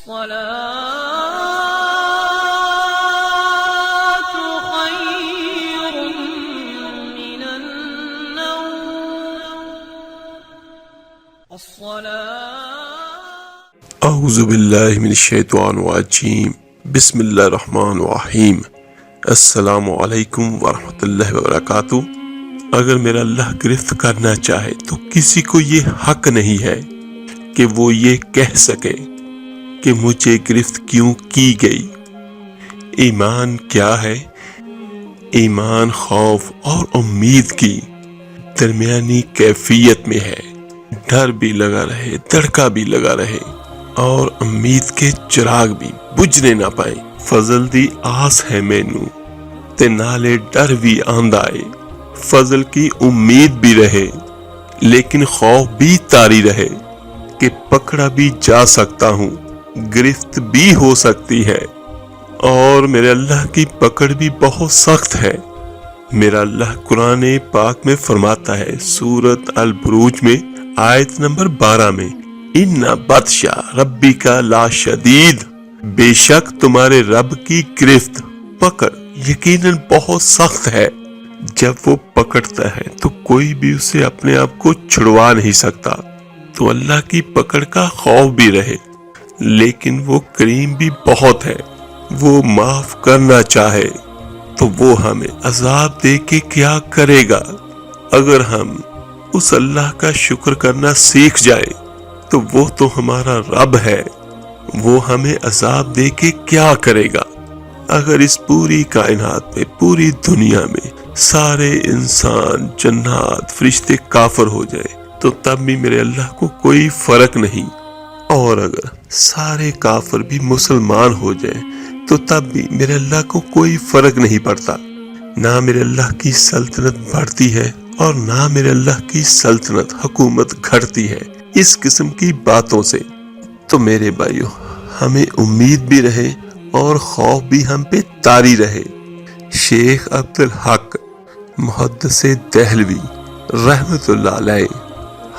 اعوذ باللہ من الشیطان الرجیم، بسم اللہ الرحمن الرحیم۔ السلام علیکم ورحمۃ اللہ وبرکاتہ۔ اگر میرا اللہ گرفت کرنا چاہے تو کسی کو یہ حق نہیں ہے کہ وہ یہ کہہ سکے کہ مجھے گرفت کیوں کی گئی۔ ایمان کیا ہے؟ ایمان خوف اور امید کی درمیانی کیفیت میں ہے۔ ڈر بھی لگا رہے، دھڑکا بھی لگا رہے اور امید کے چراغ بھی بجھنے نہ پائیں۔ فضل دی آس ہے مینوں تے نالے ڈر بھی آندا اے۔ فضل کی امید بھی رہے لیکن خوف بھی طاری رہے کہ پکڑا بھی جا سکتا ہوں، گرفت بھی ہو سکتی ہے، اور میرے اللہ کی پکڑ بھی بہت سخت ہے۔ میرا اللہ قرآن پاک میں فرماتا ہے، سورت البروج میں آیت نمبر 12 میں، ان بطشا ربک لا شدید، بے شک تمہارے رب کی گرفت، پکڑ یقیناً بہت سخت ہے۔ جب وہ پکڑتا ہے تو کوئی بھی اسے اپنے آپ کو چھڑوا نہیں سکتا۔ تو اللہ کی پکڑ کا خوف بھی رہے لیکن وہ کریم بھی بہت ہے۔ وہ معاف کرنا چاہے تو وہ ہمیں عذاب دے کے کیا کرے گا؟ اگر ہم اس اللہ کا شکر کرنا سیکھ جائے تو وہ تو ہمارا رب ہے، وہ ہمیں عذاب دے کے کیا کرے گا؟ اگر اس پوری کائنات میں، پوری دنیا میں سارے انسان، جنات، فرشتے کافر ہو جائے تو تب بھی میرے اللہ کو کوئی فرق نہیں، اور اگر سارے کافر بھی مسلمان ہو جائے تو تب بھی میرے اللہ کو کوئی فرق نہیں پڑتا۔ نہ میرے اللہ کی سلطنت بڑھتی ہے اور نہ میرے اللہ کی سلطنت، حکومت گھٹتی ہے اس قسم کی باتوں سے۔ تو میرے بھائیو، ہمیں امید بھی رہے اور خوف بھی ہم پہ طاری رہے۔ شیخ عبدالحق محدث دہلوی رحمت اللہ علیہ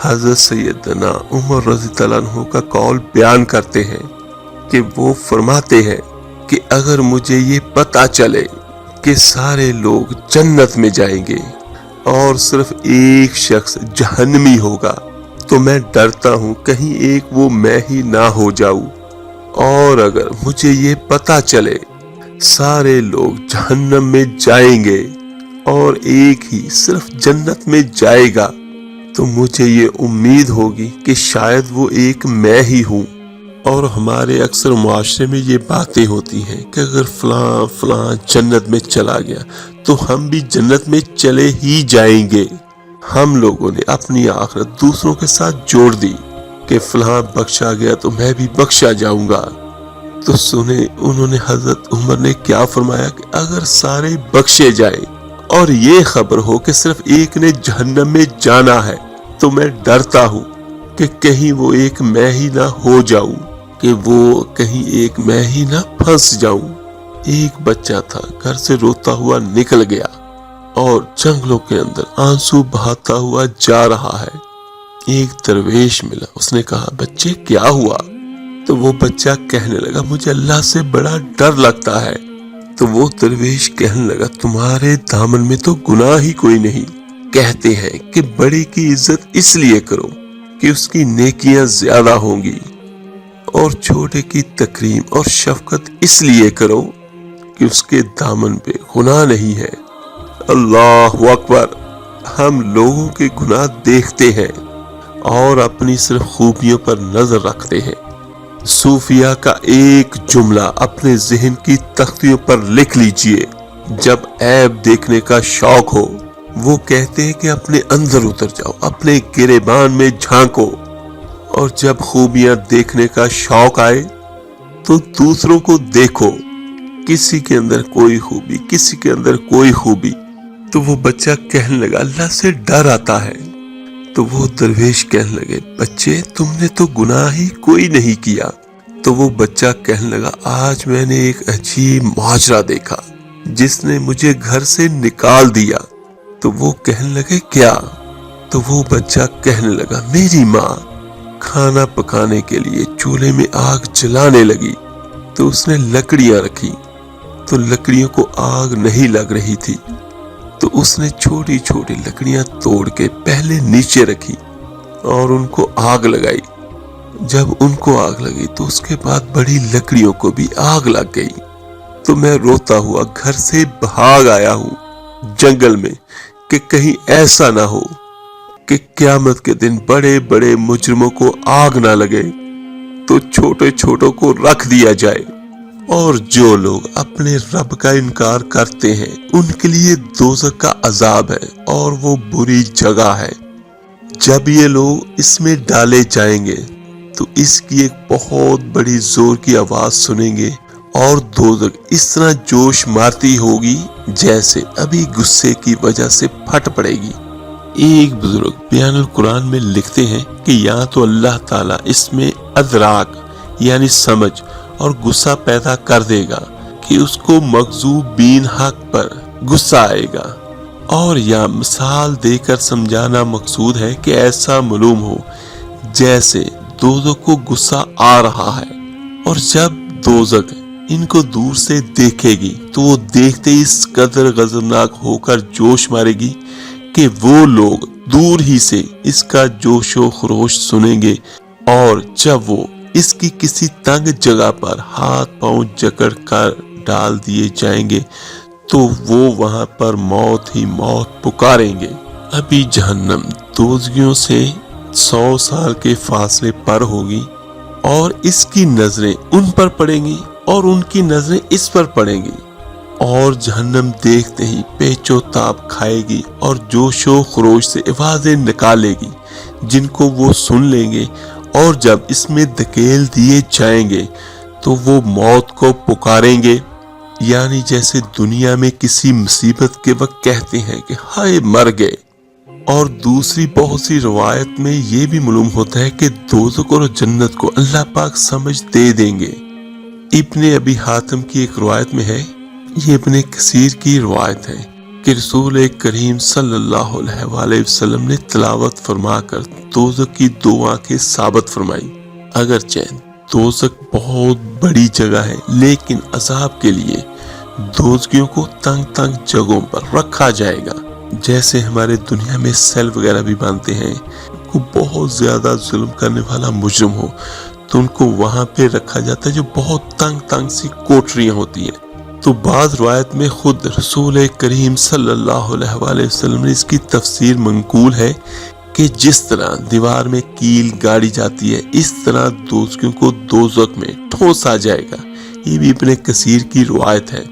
حضرت سیدنا عمر رضی اللہ عنہ کا قول بیان کرتے ہیں کہ وہ فرماتے ہیں کہ اگر مجھے یہ پتہ چلے کہ سارے لوگ جنت میں جائیں گے اور صرف ایک شخص جہنمی ہوگا تو میں ڈرتا ہوں کہیں ایک وہ میں ہی نہ ہو جاؤں، اور اگر مجھے یہ پتہ چلے سارے لوگ جہنم میں جائیں گے اور ایک ہی صرف جنت میں جائے گا تو مجھے یہ امید ہوگی کہ شاید وہ ایک میں ہی ہوں۔ اور ہمارے اکثر معاشرے میں یہ باتیں ہوتی ہیں کہ اگر فلاں فلاں جنت میں چلا گیا تو ہم بھی جنت میں چلے ہی جائیں گے۔ ہم لوگوں نے اپنی آخرت دوسروں کے ساتھ جوڑ دی کہ فلاں بخشا گیا تو میں بھی بخشا جاؤں گا۔ تو سنیں انہوں نے، حضرت عمر نے کیا فرمایا کہ اگر سارے بخشے جائیں اور یہ خبر ہو کہ صرف ایک نے جہنم میں جانا ہے تو میں ڈرتا ہوں کہ کہیں وہ ایک میں ہی نہ ہو جاؤں، کہ وہ کہیں ایک میں ہی نہ پھنس جاؤں۔ ایک بچہ تھا، گھر سے روتا ہوا نکل گیا اور جنگلوں کے اندر آنسو بہاتا ہوا جا رہا ہے۔ ایک درویش ملا، اس نے کہا، بچے کیا ہوا؟ تو وہ بچہ کہنے لگا، مجھے اللہ سے بڑا ڈر لگتا ہے۔ تو وہ درویش کہنے لگا، تمہارے دامن میں تو گناہ ہی کوئی نہیں۔ کہتے ہیں کہ بڑے کی عزت اس لیے کرو کہ اس کی نیکیاں زیادہ ہوں گی، اور چھوٹے کی تکریم اور شفقت اس لیے کرو کہ اس کے دامن پہ گناہ نہیں ہے۔ اللہ اکبر! ہم لوگوں کے گناہ دیکھتے ہیں اور اپنی صرف خوبیوں پر نظر رکھتے ہیں۔ صوفیہ کا ایک جملہ اپنے ذہن کی تختیوں پر لکھ لیجئے، جب عیب دیکھنے کا شوق ہو وہ کہتے ہیں کہ اپنے اندر اتر جاؤ، اپنے گریبان میں جھانکو، اور جب خوبیاں دیکھنے کا شوق آئے تو دوسروں کو دیکھو، کسی کے اندر کوئی خوبی، کسی کے اندر کوئی خوبی۔ تو وہ بچہ کہنے لگا، اللہ سے ڈر آتا ہے۔ تو وہ درویش کہنے لگے، بچے تم نے تو گناہ ہی کوئی نہیں کیا۔ تو وہ بچہ کہنے لگا، آج میں نے ایک عجیب ماجرا دیکھا جس نے مجھے گھر سے نکال دیا۔ تو وہ کہنے لگے، کیا؟ تو وہ بچہ کہنے لگا، میری ماں کھانا پکانے کے لیے چولہے میں آگ جلانے لگی تو اس نے لکڑیاں رکھی تو لکڑیوں کو آگ نہیں لگ رہی تھی، تو اس نے چھوٹی چھوٹی لکڑیاں توڑ کے پہلے نیچے رکھی اور ان کو آگ لگائی۔ جب ان کو آگ لگی تو اس کے بعد بڑی لکڑیوں کو بھی آگ لگ گئی، تو میں روتا ہوا گھر سے بھاگ آیا ہوں جنگل میں کہ کہیں ایسا نہ ہو کہ قیامت کے دن بڑے بڑے مجرموں کو آگ نہ لگے تو چھوٹے چھوٹوں کو رکھ دیا جائے، اور جو لوگ اپنے رب کا انکار کرتے ہیں ان کے لیے دوزخ کا عذاب ہے اور وہ بری جگہ ہے۔ جب یہ لوگ اس میں ڈالے جائیں گے تو اس کی ایک بہت بڑی زور کی آواز سنیں گے اور دوزخ اس طرح جوش مارتی ہوگی جیسے ابھی غصے کی وجہ سے پھٹ پڑے گی۔ ایک بزرگ بیان القرآن میں لکھتے ہیں کہ یا تو اللہ تعالیٰ اس میں ادراک یعنی سمجھ اور غصہ پیدا کر دے گا کہ اس کو مغضوب بین حق پر غصہ آئے گا، اور یا مثال دے کر سمجھانا مقصود ہے کہ ایسا معلوم ہو جیسے دوزخ کو غصہ آ رہا ہے، اور جب دوزخ ان کو دور سے دیکھے گی تو وہ دیکھتے ہی اس قدر غضبناک ہو کر جوش مارے گی کہ وہ لوگ دور ہی سے اس کا جوش و خروش سنیں گے، اور جب وہ اس کی کسی تنگ جگہ پر ہاتھ پاؤں جکڑ کر ڈال دیے جائیں گے تو وہ وہاں پر موت ہی موت پکاریں گے۔ ابھی جہنم دوزخیوں سے 100 سال کے فاصلے پر ہوگی، اور اس کی نظریں ان پر پڑیں گی اور ان کی نظریں اس پر پڑیں گی، اور جہنم دیکھتے ہی پیچ و تاب کھائے گی اور جوش و خروش سے آوازیں نکالے گی جن کو وہ سن لیں گے، اور جب اس میں دھکیل دیے جائیں گے تو وہ موت کو پکاریں گے، یعنی جیسے دنیا میں کسی مصیبت کے وقت کہتے ہیں کہ ہائے مر گئے۔ اور دوسری بہت سی روایت میں یہ بھی معلوم ہوتا ہے کہ دوزخ اور جنت کو اللہ پاک سمجھ دے دیں گے۔ ابن ابی حاتم کی ایک روایت میں ہے، یہ ابن کثیر کی روایت ہے کہ رسول کریم صلی اللہ علیہ وآلہ وسلم نے تلاوت فرما کر دوزخ کی 2 آنکھیں ثابت فرمائی۔ اگرچہ دوزخ بہت بڑی جگہ ہے لیکن عذاب کے لیے دوزخیوں کو تنگ تنگ جگہوں پر رکھا جائے گا، جیسے ہمارے دنیا میں سیل وغیرہ بھی بنتے ہیں، کو بہت زیادہ ظلم کرنے والا مجرم ہو تو ان کو وہاں پہ رکھا جاتا ہے جو بہت تنگ تنگ سی کوٹریاں ہوتی ہیں۔ تو بعض روایت میں خود رسول کریم صلی اللہ علیہ وآلہ وسلم نے اس کی تفسیر منقول ہے کہ جس طرح دیوار میں کیل گاڑی جاتی ہے اس طرح دوزخیوں کو دوزخ میں ٹھونسا جائے گا، یہ بھی ابن کثیر کی روایت ہے۔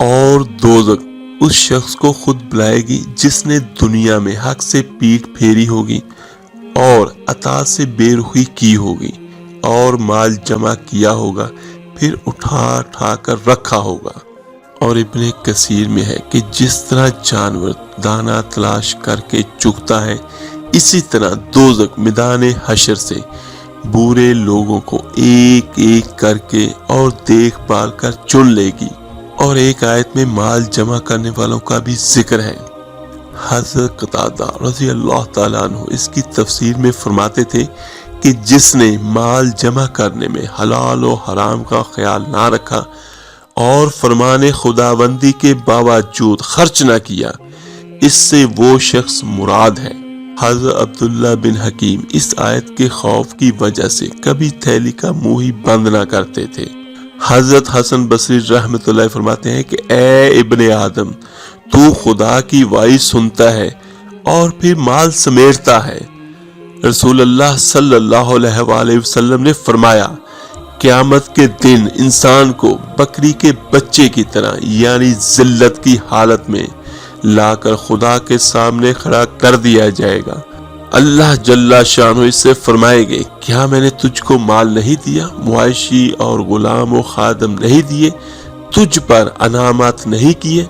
اور دوزخ اس شخص کو خود بلائے گی جس نے دنیا میں حق سے پیٹھ پھیری ہوگی اور اطاعت سے بے رخی کی ہوگی اور مال جمع کیا ہوگا، پھر اٹھا کر رکھا ہوگا۔ اور ابن کثیر میں ہے کہ جس طرح جانور دانہ تلاش کر کے چگتا ہے اسی طرح دوزخ میدان حشر سے برے لوگوں کو ایک ایک کر کے اور دیکھ بھال کر چن لے گی۔ اور ایک آیت میں مال جمع کرنے والوں کا بھی ذکر ہے۔ حضرت قتادہ رضی اللہ تعالیٰ عنہ اس کی تفسیر میں فرماتے تھے کہ جس نے مال جمع کرنے میں حلال و حرام کا خیال نہ رکھا اور فرمان خداوندی کے باوجود خرچ نہ کیا، اس سے وہ شخص مراد ہے۔ حضرت عبداللہ بن حکیم اس آیت کے خوف کی وجہ سے کبھی تھیلی کا منہ ہی بند نہ کرتے تھے۔ حضرت حسن بصری رحمۃ اللہ فرماتے ہیں کہ اے ابن آدم، تو خدا کی وعی سنتا ہے اور پھر مال سمیٹتا ہے۔ رسول اللہ صلی اللہ علیہ وآلہ وسلم نے فرمایا، قیامت کے دن انسان کو بکری کے بچے کی طرح یعنی ذلت کی حالت میں لا کر خدا کے سامنے کھڑا کر دیا جائے گا۔ اللہ جل شانہ اس سے فرمائے گے، کیا میں نے تجھ کو مال نہیں دیا، معاشی اور غلام و خادم نہیں دیے، تجھ پر انعامات نہیں کیے،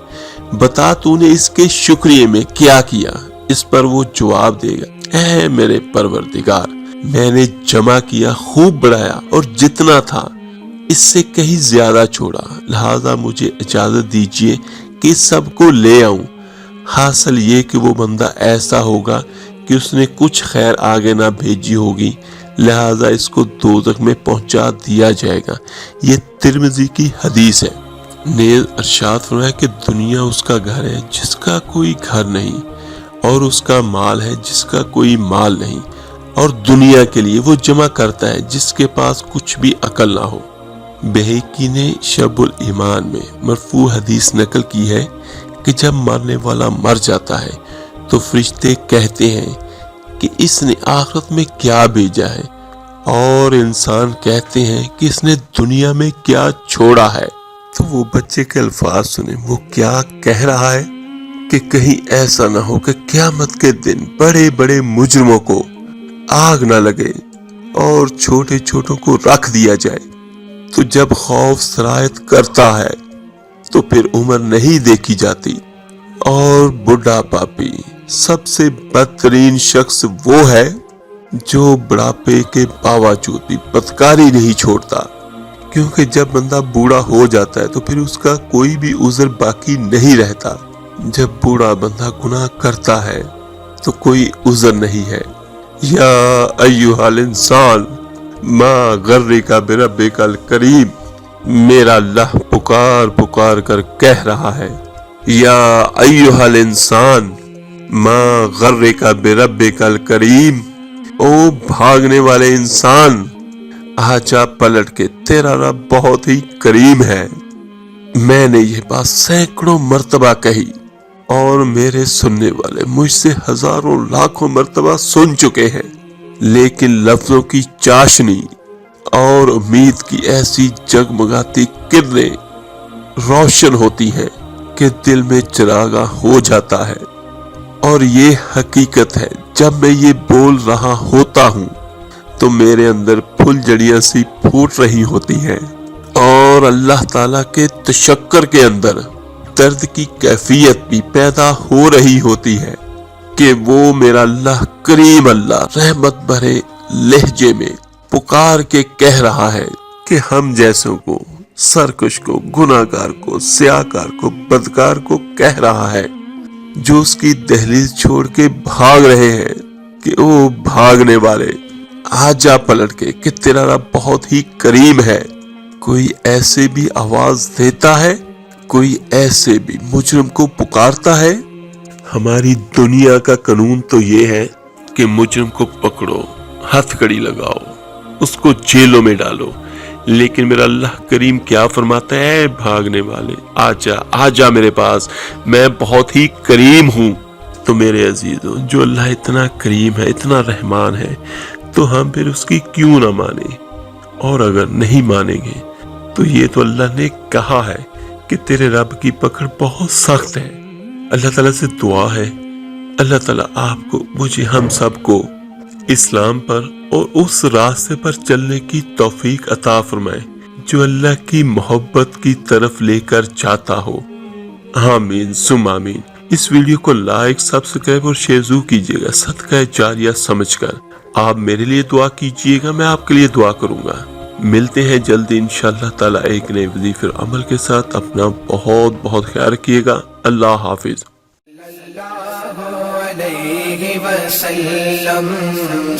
بتا تو نے اس کے شکریہ میں کیا کیا؟ اس پر وہ جواب دے گا، اے میرے پروردگار، میں نے جمع کیا، خوب بڑھایا اور جتنا تھا اس سے کہیں زیادہ چھوڑا، لہذا مجھے اجازت دیجیے کہ سب کو لے آؤں۔ حاصل یہ کہ وہ بندہ ایسا ہوگا کہ اس نے کچھ خیر آگے نہ بھیجی ہوگی، لہذا اس کو دوزخ میں پہنچا دیا جائے گا۔ یہ ترمذی کی حدیث ہے۔ نیز ارشاد فرمایا کہ دنیا اس کا گھر ہے جس کا کوئی گھر نہیں، اور اس کا مال ہے جس کا کوئی مال نہیں، اور دنیا کے لیے وہ جمع کرتا ہے جس کے پاس کچھ بھی عقل نہ ہو۔ بہیقی نے شعب الایمان میں مرفوع حدیث نقل کی ہے کہ جب مرنے والا مر جاتا ہے تو فرشتے کہتے ہیں کہ اس نے آخرت میں کیا بھیجا ہے، اور انسان کہتے ہیں کہ اس نے دنیا میں کیا چھوڑا ہے۔ تو وہ بچے کے الفاظ سنیں، وہ کیا کہہ رہا ہے کہ کہیں ایسا نہ ہو کہ قیامت کے دن بڑے بڑے مجرموں کو آگ نہ لگے اور چھوٹے چھوٹوں کو رکھ دیا جائے۔ تو جب خوف سرایت کرتا ہے تو پھر عمر نہیں دیکھی جاتی، اور بڑھاپا بھی سب سے بدترین شخص وہ ہے جو بڑھاپے کے باوجود بھی بدکاری نہیں چھوڑتا، کیونکہ جب بندہ بوڑھا ہو جاتا ہے تو پھر اس کا کوئی بھی عذر باقی نہیں رہتا۔ جب بوڑھا بندہ گناہ کرتا ہے تو کوئی عذر نہیں ہے۔ یا ایھا الانسان ما غرک بربک الکریم، میرا اللہ پکار پکار کر کہہ رہا ہے، یا ایھا الانسان ما غرک بربک الکریم، او بھاگنے والے انسان، آجا پلٹ کے، تیرا رب بہت ہی کریم ہے۔ میں نے یہ بات سینکڑوں مرتبہ کہی، اور میرے سننے والے مجھ سے ہزاروں لاکھوں مرتبہ سن چکے ہیں، لیکن لفظوں کی چاشنی اور امید کی ایسی جگمگاتی کرنیں روشن ہوتی ہیں کہ دل میں چراغاں ہو جاتا ہے۔ اور یہ حقیقت ہے، جب میں یہ بول رہا ہوتا ہوں تو میرے اندر پھل جڑیاں سی پھوٹ رہی ہوتی ہیں، اور اللہ تعالیٰ کے تشکر کے اندر درد کی کیفیت بھی پیدا ہو رہی ہوتی ہے کہ وہ میرا اللہ کریم اللہ رحمت بھرے لہجے میں پکار کے کہہ رہا ہے کہ ہم جیسوں کو، سرکش کو، گناہگار کو، سیاہکار کو، بدکار کو کہہ رہا ہے، جو اس کی دہلیز چھوڑ کے بھاگ رہے ہیں، کہ او بھاگنے والے، آجا پلٹ کے کہ تیرا رب بہت ہی کریم ہے۔ کوئی ایسے بھی آواز دیتا ہے، کوئی ایسے بھی مجرم کو پکارتا ہے۔ ہماری دنیا کا قانون تو یہ ہے کہ مجرم کو پکڑو، ہتھ کڑی لگاؤ، اس کو جیلوں میں ڈالو، لیکن میرا اللہ کریم کیا فرماتا ہے؟ بھاگنے والے، آجا آجا میرے پاس، میں بہت ہی کریم ہوں۔ تو میرے عزیزوں، جو اللہ اتنا کریم ہے، اتنا رحمان ہے، تو ہم پھر اس کی کیوں نہ مانیں؟ اور اگر نہیں مانیں گے تو یہ تو اللہ نے کہا ہے کہ تیرے رب کی پکڑ بہت سخت ہے۔ اللہ تعالیٰ سے دعا ہے، اللہ تعالیٰ آپ کو، مجھے، ہم سب کو اسلام پر اور اس راستے پر چلنے کی توفیق عطا فرمائے جو اللہ کی محبت کی طرف لے کر چاہتا ہو۔ آمین ثم آمین۔ اس ویڈیو کو لائک، سبسکرائب اور شیئر ضرور کیجیے گا، صدقہ جاریہ سمجھ کر۔ آپ میرے لیے دعا کیجیے گا، میں آپ کے لیے دعا کروں گا۔ ملتے ہیں جلدی انشاءاللہ تعالیٰ ایک نئے وظیفے اور عمل کے ساتھ۔ اپنا بہت بہت خیال رکھیے گا۔ اللہ حافظ۔ علیہ وسلم،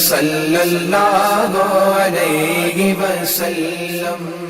صلی اللہ علیہ وسلم۔